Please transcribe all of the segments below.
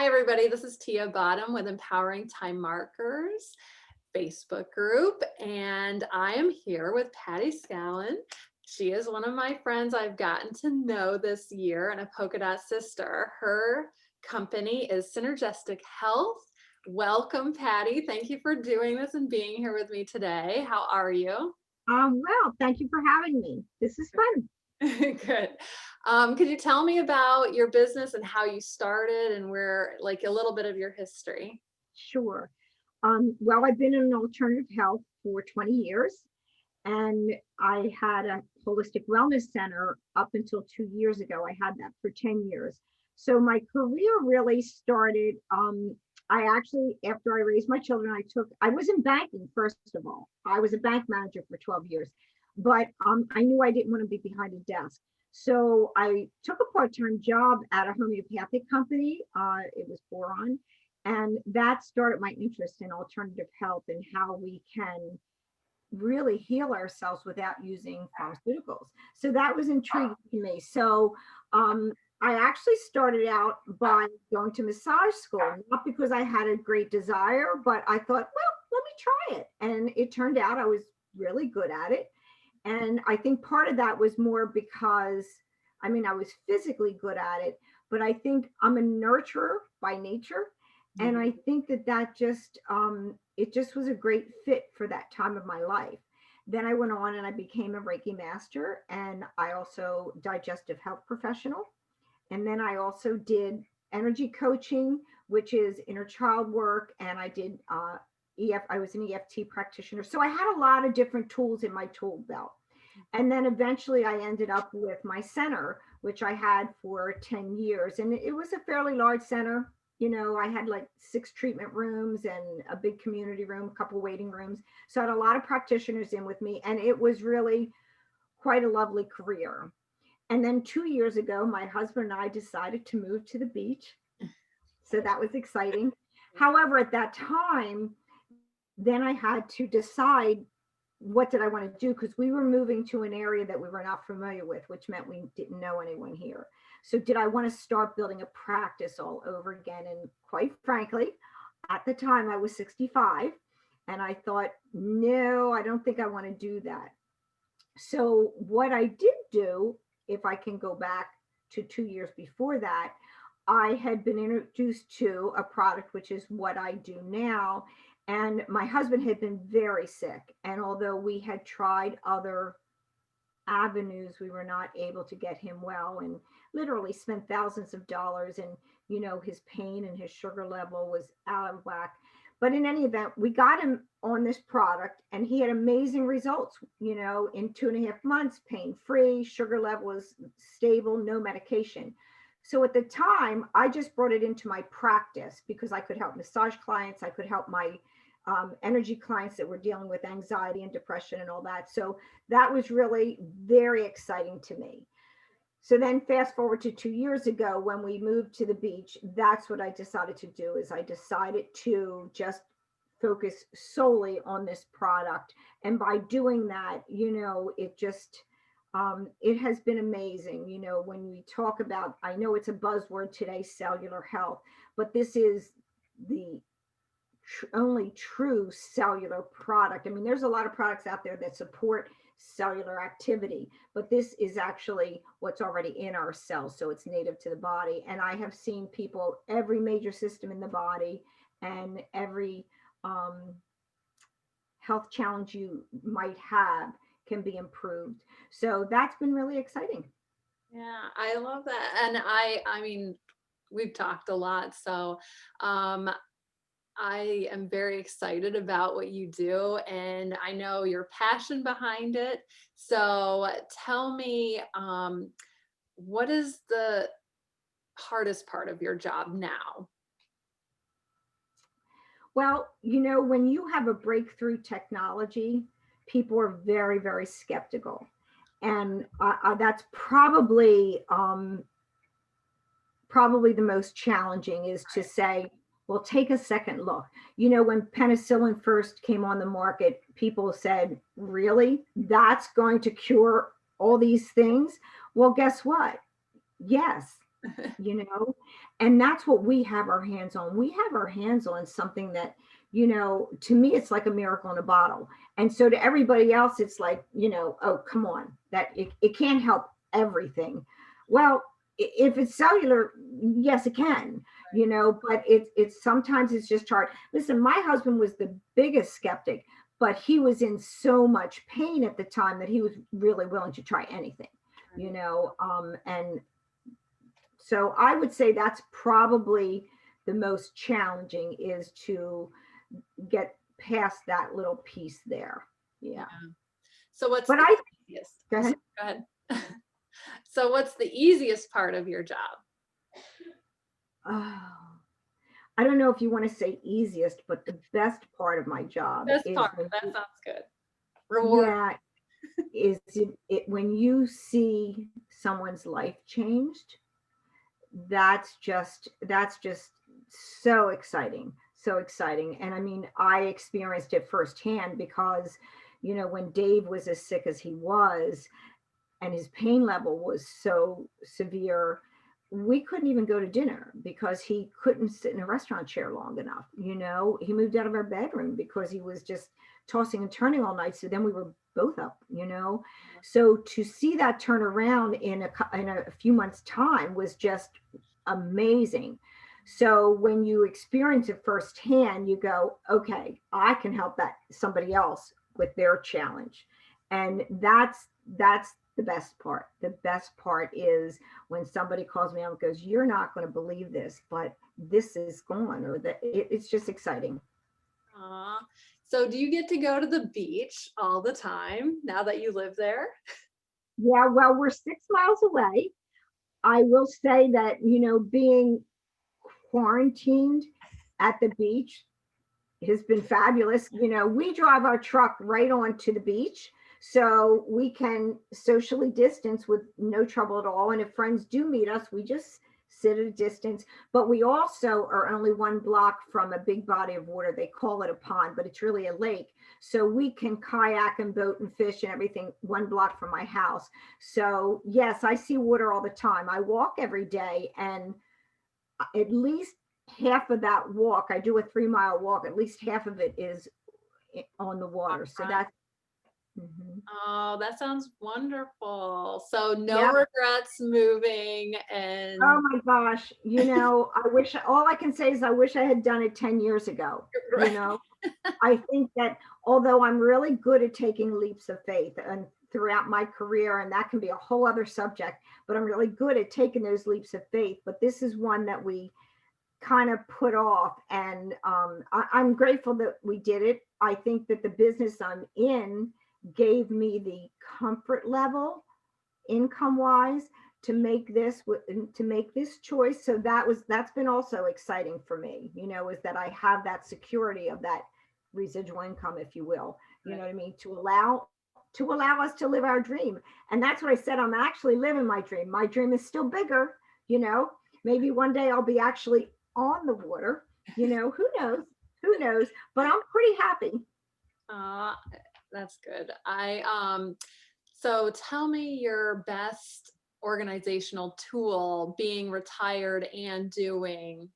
Hi, everybody. This is Tia Bottom with Empowering Time Markers Facebook group, and I am here with Patti Scallan. She is one of my friends I've gotten to know this year and a polka dot sister. Her company is Synergistic Health. Welcome, Patti. Thank you for doing this and being here with me today. How are you? Well, thank you for having me. This is fun. Good. Could you tell me about your business and how you started and where, like, a little bit of your history? Sure. Well, I've been in alternative health for 20 years, and I had a holistic wellness center up until 2 years ago. I had that for 10 years. So my career really started. I actually, after I raised my children, I was in banking, first of all. I was a bank manager for 12 years, but I knew I didn't want to be behind a desk. So I took a part-time job at a homeopathic company. It was Boron. And that started my interest in alternative health and how we can really heal ourselves without using pharmaceuticals. So that was intriguing to me. So I actually started out by going to massage school, not because I had a great desire, but I thought, well, let me try it. And it turned out I was really good at it. And I think part of that was more because, I mean, I was physically good at it, but I think I'm a nurturer by nature. And I think that it just was a great fit for that time of my life. Then I went on and I became a Reiki master, and I also digestive health professional. And then I also did energy coaching, which is inner child work. And I did I was an EFT practitioner. So I had a lot of different tools in my tool belt. And then eventually I ended up with my center, which I had for 10 years. And it was a fairly large center. You know, I had like 6 treatment rooms and a big community room, a couple waiting rooms. So I had a lot of practitioners in with me, and it was really quite a lovely career. And then 2 years ago, my husband and I decided to move to the beach. So that was exciting. However, at that time, then I had to decide what did I want to do, because we were moving to an area that we were not familiar with, which meant we didn't know anyone here. So did I want to start building a practice all over again? And quite frankly, at the time I was 65, and I thought, no, I don't think I want to do that. So what I did do, if I can go back to 2 years before that, I had been introduced to a product, which is what I do now. And my husband had been very sick. And although we had tried other avenues, we were not able to get him well, and literally spent thousands of dollars. And, you know, his pain and his sugar level was out of whack. But in any event, we got him on this product, and he had amazing results. You know, in 2.5 months, pain free, sugar level was stable, no medication. So at the time, I just brought it into my practice because I could help massage clients, I could help my energy clients that were dealing with anxiety and depression and all that. So that was really very exciting to me. So then fast forward to 2 years ago, when we moved to the beach, that's what I decided to do. Is I decided to just focus solely on this product. And by doing that, you know, it has been amazing. You know, when we talk about, I know it's a buzzword today, cellular health, but this is the only true cellular product. I mean, there's a lot of products out there that support cellular activity, but this is actually what's already in our cells. So it's native to the body. And I have seen people, every major system in the body and every health challenge you might have can be improved. So that's been really exciting. Yeah, I love that. And I mean, we've talked a lot, so um, I am very excited about what you do, and I know your passion behind it. So tell me, what is the hardest part of your job now? Well, you know, when you have a breakthrough technology, people are very, very skeptical. And that's probably the most challenging, is to say, well, take a second look. You know, when penicillin first came on the market, people said, really? That's going to cure all these things? Well, guess what? Yes, you know, and that's what we have our hands on. We have our hands on something that, to me, it's like a miracle in a bottle. And so to everybody else, it's like, oh, come on, that it can't help everything. Well, if it's cellular, yes, it can, but it's sometimes it's just hard. Listen, my husband was the biggest skeptic, but he was in so much pain at the time that he was really willing to try anything, Right. and so I would say that's probably the most challenging, is to get past that little piece there. Yeah. Yeah. So what's But the I easiest? go Oh, ahead. sorry, go ahead. So what's the easiest part of your job? Oh, I don't know if you want to say easiest, but the best part of my job Best is part. That sounds good. Reward. yeah, is when you see someone's life changed. That's just so exciting, so exciting. And I mean, I experienced it firsthand because, when Dave was as sick as he was, and his pain level was so severe, we couldn't even go to dinner because he couldn't sit in a restaurant chair long enough. He moved out of our bedroom because he was just tossing and turning all night. So then we were both up. So to see that turn around in a few months' time was just amazing. So when you experience it firsthand, you go, okay, I can help that somebody else with their challenge. And that's the best part. The best part is when somebody calls me up and goes, "You're not going to believe this, but this is gone," or that it's just exciting. Aw. So do you get to go to the beach all the time now that you live there? Yeah, well, we're 6 miles away. I will say that, being quarantined at the beach has been fabulous. We drive our truck right onto the beach, so we can socially distance with no trouble at all. And if friends do meet us, we just sit at a distance. But we also are only one block from a big body of water. They call it a pond, but it's really a lake. So we can kayak and boat and fish and everything one block from my house. So yes, I see water all the time. I walk every day, and at least half of that walk, I do a 3 mile walk, at least half of it is on the water. So Upfront. that's, mhm. Oh, that sounds wonderful. So no Yep. regrets moving Oh and my gosh. All I can say is I wish I had done it 10 years ago. You right. know, I think that although I'm really good at taking leaps of faith and throughout my career, and that can be a whole other subject, but I'm really good at taking those leaps of faith. But this is one that we kind of put off. And I'm grateful that we did it. I think that the business I'm in gave me the comfort level, income wise, to make this choice. So that's been also exciting for me, is that I have that security of that residual income, if you will, you know Right. what I mean, to allow us to live our dream. And that's what I said, I'm actually living my dream. My dream is still bigger, you know. Maybe one day I'll be actually on the water, who knows, but I'm pretty happy. Uh, that's good. So tell me your best organizational tool being retired and doing.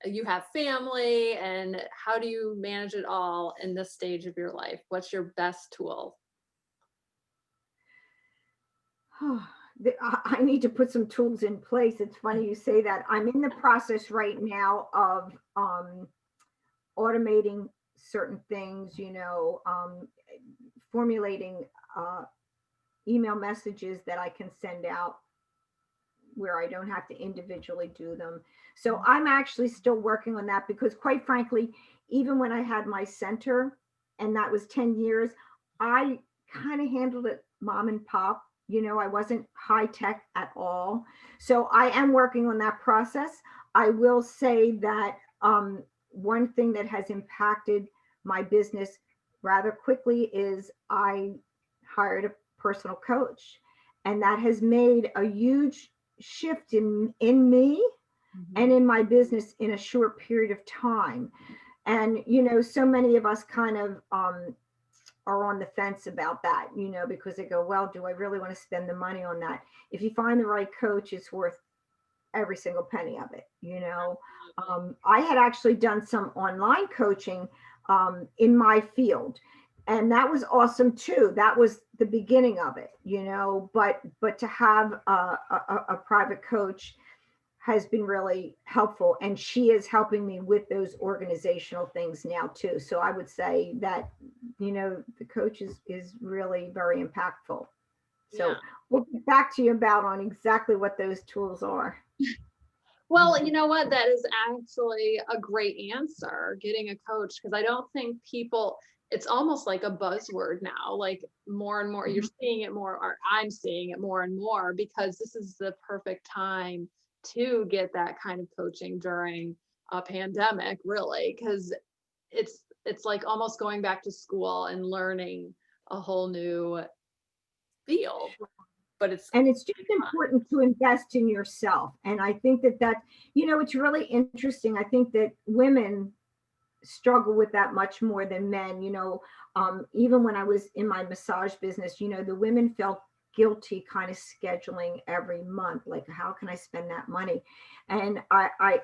You have family, and how do you manage it all in this stage of your life? What's your best tool? I need to put some tools in place. It's funny you say that. I'm in the process right now of automating certain things, formulating uh, email messages that I can send out where I don't have to individually do them. So I'm actually still working on that because, quite frankly, even when I had my center, and that was 10 years, I kind of handled it mom and pop. I wasn't high tech at all. So I am working on that process. I will say that one thing that has impacted my business rather quickly is I hired a personal coach, and that has made a huge shift in me and Mhm. in my business in a short period of time. And so many of us kind of are on the fence about that, because they go, well, do I really want to spend the money on that? If you find the right coach, it's worth every single penny of it. I had actually done some online coaching in my field, and that was awesome too. That was the beginning of it, but to have a private coach has been really helpful, and she is helping me with those organizational things now too. So I would say that the coach is really very impactful. Yeah. So we'll get back to you about on exactly what those tools are. Well, you know what? That is actually a great answer, getting a coach, because I don't think people, it's almost like a buzzword now, like more and more, you're Mhm. seeing it more, or I'm seeing it more and more, because this is the perfect time to get that kind of coaching during a pandemic, really, because it's like almost going back to school and learning a whole new field, but it's And it's just important to invest in yourself. And I think it's really interesting. I think that women struggle with that much more than men. Even when I was in my massage business, the women felt guilty kind of scheduling every month, like how can I spend that money? And I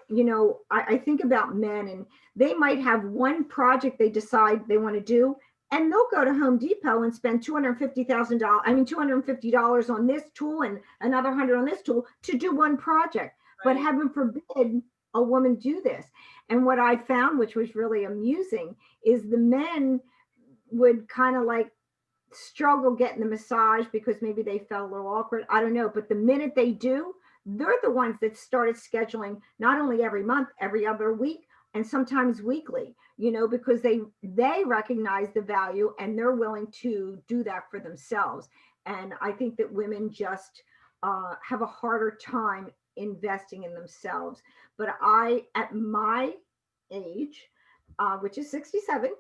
think about men, and they might have one project they decide they want to do, and they'll go to Home Depot and spend $250,000, $250 on this tool and another 100 on this tool to do one project. But right. heaven forbid a woman do this. And what I found, which was really amusing, is the men would kind of like struggle getting the massage because maybe they felt a little awkward. I don't know. But the minute they do, they're the ones that started scheduling not only every month, every other week, and sometimes weekly, because they recognize the value and they're willing to do that for themselves. And I think that women just have a harder time investing in themselves. But at my age, which is 67,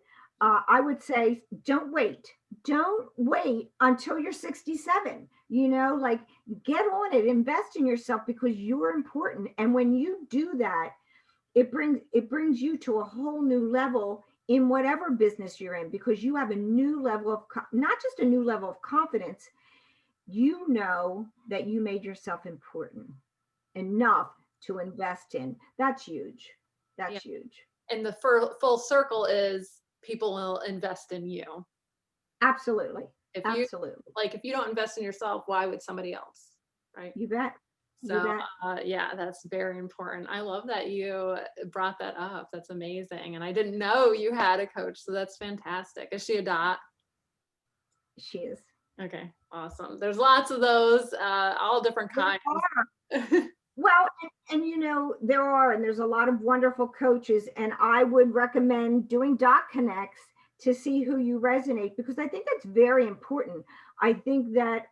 I would say don't wait. Don't wait until you're 67. Like get on it, invest in yourself because you're important. And when you do that, it brings you to a whole new level in whatever business you're in because you have a new level of not just a new level of confidence. You know that you made yourself important enough to invest in. That's huge. Yeah. That's huge. And the full circle is people will invest in you. Absolutely. If you Absolutely. if you don't invest in yourself, why would somebody else? Right. You bet. You So, bet. yeah, that's very important. I love that you brought that up. That's amazing. And I didn't know you had a coach, so that's fantastic. Is she a dot? She is. Okay, awesome. There's lots of those, all different There kinds. are. Well, and there are, and there's a lot of wonderful coaches, and I would recommend doing dot connects to see who you resonate because I think that's very important. I think that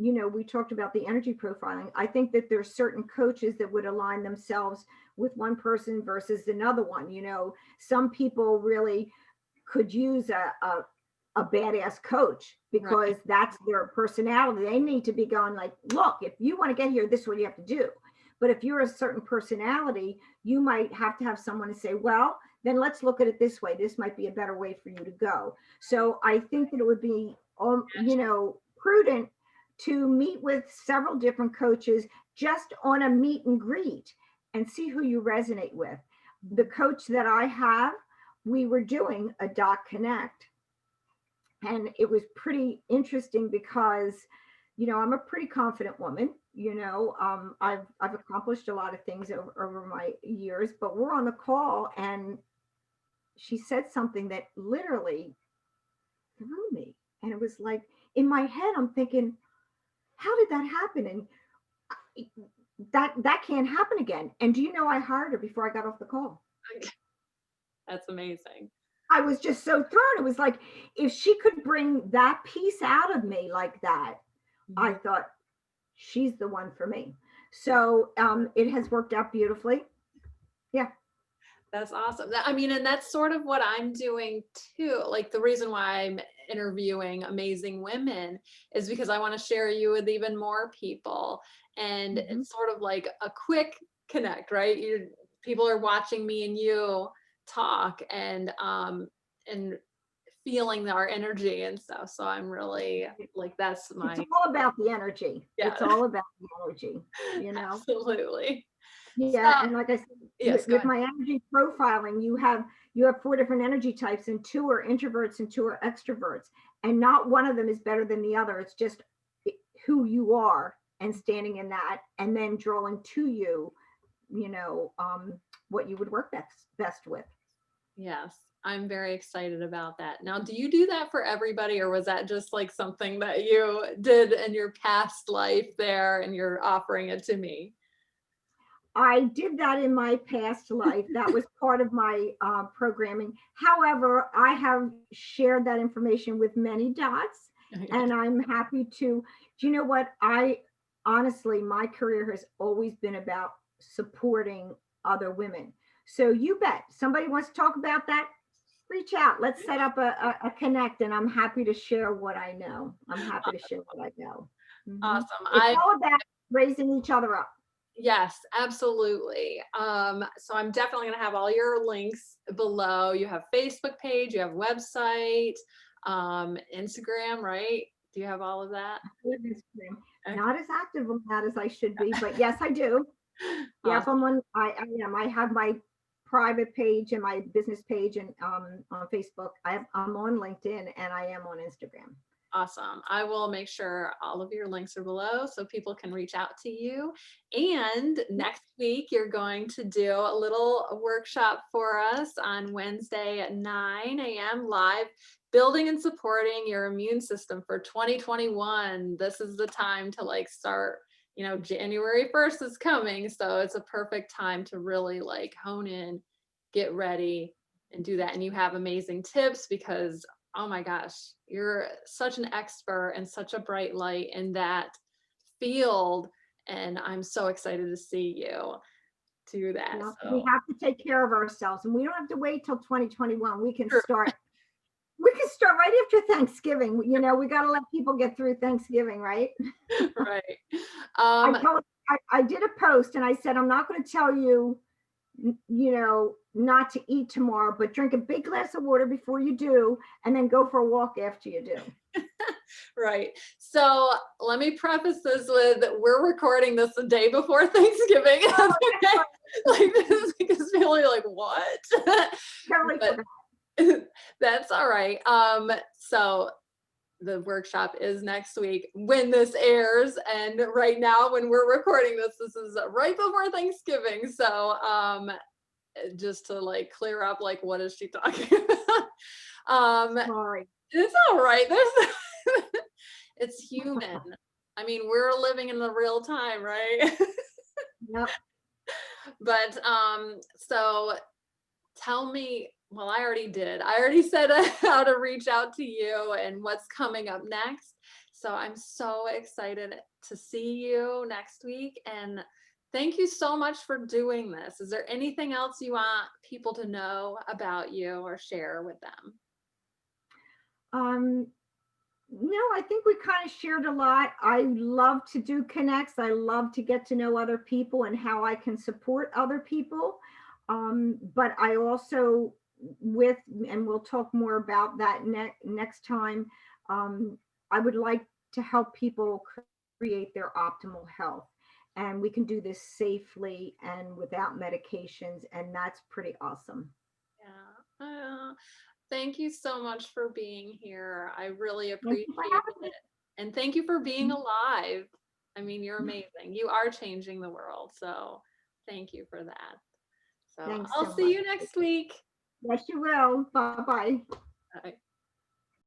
we talked about the energy profiling. I think that there's certain coaches that would align themselves with one person versus another one. Some people really could use a badass coach Right. because that's their personality. They need to be going like, look, if you want to get here, this is what you have to do. But if you're a certain personality, you might have to have someone to say, well, then let's look at it this way. This might be a better way for you to go. So I think that it would be, prudent to meet with several different coaches just on a meet and greet and see who you resonate with. The coach that I have, we were doing a dot connect, and it was pretty interesting because I'm a pretty confident woman. I've accomplished a lot of things over my years, but we're on the call and she said something that literally threw me, and it was like in my head I'm thinking, how did that happen? And that can't happen again. And do you know, I hired her before I got off the call. That's amazing. I was just so thrown. It was like if she could bring that piece out of me like that, I Mhm. thought she's the one for me. So it has worked out beautifully. Yeah. That's awesome. I mean, and that's sort of what I'm doing too. Like the reason why I'm interviewing amazing women is because I want to share you with even more people. And Mm-hmm. it's sort of like a quick connect, right? People are watching me and you talk and feeling our energy and stuff. So I'm really like, that's It's my, all about the energy. yeah, It's all about the energy, you know? absolutely. Yeah, So and like I said, yes, go with ahead. my energy profiling, you have 4 different energy types, and 2 are introverts and 2 are extroverts, and not one of them is better than the other. It's just who you are and standing in that, and then drawing to you, you know, what you would work best with. Yes, I'm very excited about that. Now, do you do that for everybody, or was that just like something that you did in your past life there and you're offering it to me? I did that in my past life. That was part of my programming. However, I have shared that information with many dots, and I'm happy to. Do you know what? I honestly, my career has always been about supporting other women. So you bet somebody wants to talk about that, reach out. Let's set up a connect, and I'm happy to share what I know. I'm happy to share what I know. Mhm. Awesome. It's all about raising each other up. Yes, absolutely. So I'm definitely going to have all your links below. You have Facebook page, you have website, Instagram, right? Do you have all of that? With Instagram. Okay. Not as active on that as I should be, but yes, I do. Yep, Awesome. I am. I have my private page and my business page and on Facebook. I'm on LinkedIn and I am on Instagram. Awesome. I will make sure all of your links are below so people can reach out to you. And next week, you're going to do a little workshop for us on Wednesday at 9 a.m. live, building and supporting your immune system for 2021. This is the time to like start, January 1st is coming. So it's a perfect time to really like hone in, get ready, and do that. And you have amazing tips because oh my gosh, you're such an expert and such a bright light in that field. And I'm so excited to see you do that. Well, we So have to take care of ourselves and we don't have to wait till 2021. We can true. start right after Thanksgiving. You know, we got to let people get through Thanksgiving, right? Right. I Um, told I did a post and I said I'm not going to tell you not to eat tomorrow, but drink a big glass of water before you do, and then go for a walk after you do. right. So let me preface this with we're recording this the day before Thanksgiving. Oh, Okay. Like this is feeling like what? totally But forgot. that's all right. So the workshop is next week when this airs, and right now when we're recording this is right before Thanksgiving. So just to like clear up like what is she talking about. Sorry. It's all right, there's it's human. I mean, we're living in the real time, right? Yep. But so tell me, well, I already did. I already said how to reach out to you and what's coming up next. So I'm so excited to see you next week. And thank you so much for doing this. Is there anything else you want people to know about you or share with them? Um, no, I think we kind of shared a lot. I love to do connects. I love to get to know other people and how I can support other people. But I also and we'll talk more about that next time. Um, I would like to help people create their optimal health. And we can do this safely and without medications. And that's pretty awesome. Yeah. Thank you so much for being here. I really Thank you for appreciate having it. And thank you for being me. alive. I mean, you're amazing. You are changing the world. So thank you for that. So Thanks I'll so see much. you next week. Yes, you will. Bye bye. Bye.